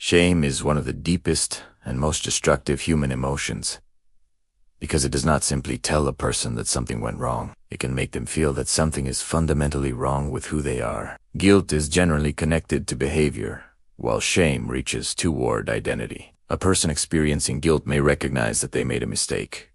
Shame is one of the deepest and most destructive human emotions, because it does not simply tell a person that something went wrong. It can make them feel that something is fundamentally wrong with who they are. Guilt is generally connected to behavior, while shame reaches toward identity. A person experiencing guilt may recognize that they made a mistake,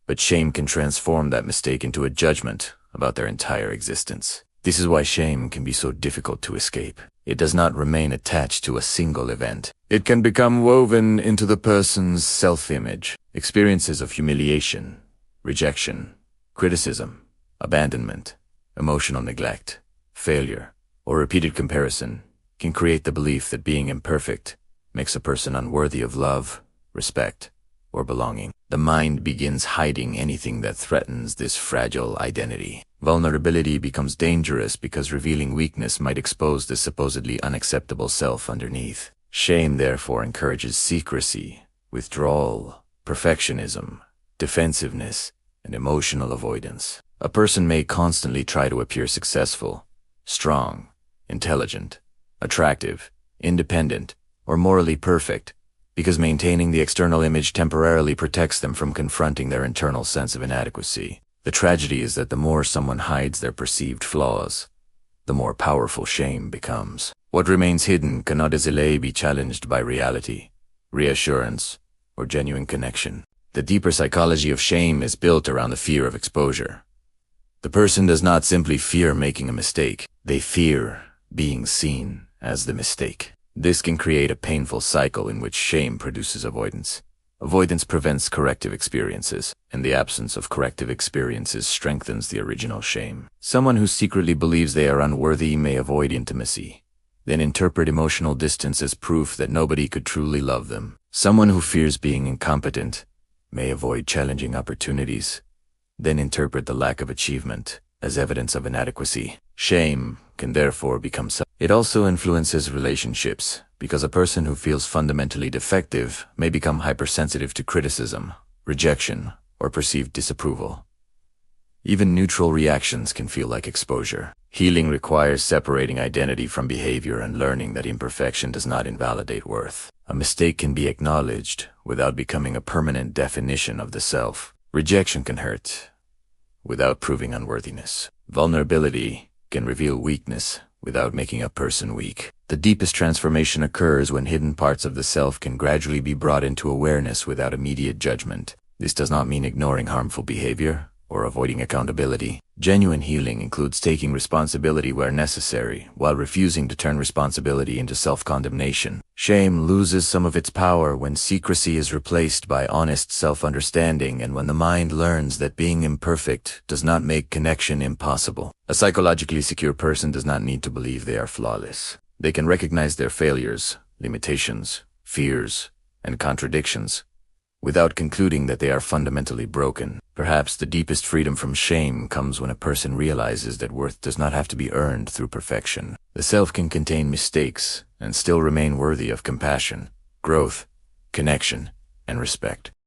but shame can transform that mistake into a judgment about their entire existence. This is why shame can be so difficult to escape. It does not remain attached to a single event. It can become woven into the person's self-image. Experiences of humiliation, rejection, criticism, abandonment, emotional neglect, failure, or repeated comparison can create the belief that being imperfect makes a person unworthy of love, respect, or belonging. The mind begins hiding anything that threatens this fragile identity. Vulnerability becomes dangerous because revealing weakness might expose the supposedly unacceptable self underneath. Shame therefore encourages secrecy, withdrawal, perfectionism, defensiveness, and emotional avoidance. A person may constantly try to appear successful, strong, intelligent, attractive, independent, or morally perfect, because maintaining the external image temporarily protects them from confronting their internal sense of inadequacy. The tragedy is that the more someone hides their perceived flaws, the more powerful shame becomes. What remains hidden cannot easily be challenged by reality, reassurance, or genuine connection. The deeper psychology of shame is built around the fear of exposure. The person does not simply fear making a mistake, they fear being seen as the mistake. This can create a painful cycle in which shame produces avoidance. Avoidance prevents corrective experiences, and the absence of corrective experiences strengthens the original shame. Someone who secretly believes they are unworthy may avoid intimacy, then interpret emotional distance as proof that nobody could truly love them. Someone who fears being incompetent may avoid challenging opportunities, then interpret the lack of achievement as evidence of inadequacy. Shame can therefore become It also influences relationships, because a person who feels fundamentally defective may become hypersensitive to criticism, rejection, or perceived disapproval. Even neutral reactions can feel like exposure. Healing requires separating identity from behavior and learning that imperfection does not invalidate worth. A mistake can be acknowledged without becoming a permanent definition of the self. Rejection can hurt without proving unworthiness. Vulnerability can reveal weakness without making a person weak. The deepest transformation occurs when hidden parts of the self can gradually be brought into awareness without immediate judgment. This does not mean ignoring harmful behavior or avoiding accountability. Genuine healing includes taking responsibility where necessary, while refusing to turn responsibility into self-condemnation. Shame loses some of its power when secrecy is replaced by honest self-understanding and when the mind learns that being imperfect does not make connection impossible. A psychologically secure person does not need to believe they are flawless. They can recognize their failures, limitations, fears, and contradictions without concluding that they are fundamentally broken. Perhaps the deepest freedom from shame comes when a person realizes that worth does not have to be earned through perfection. The self can contain mistakes and still remain worthy of compassion, growth, connection, and respect.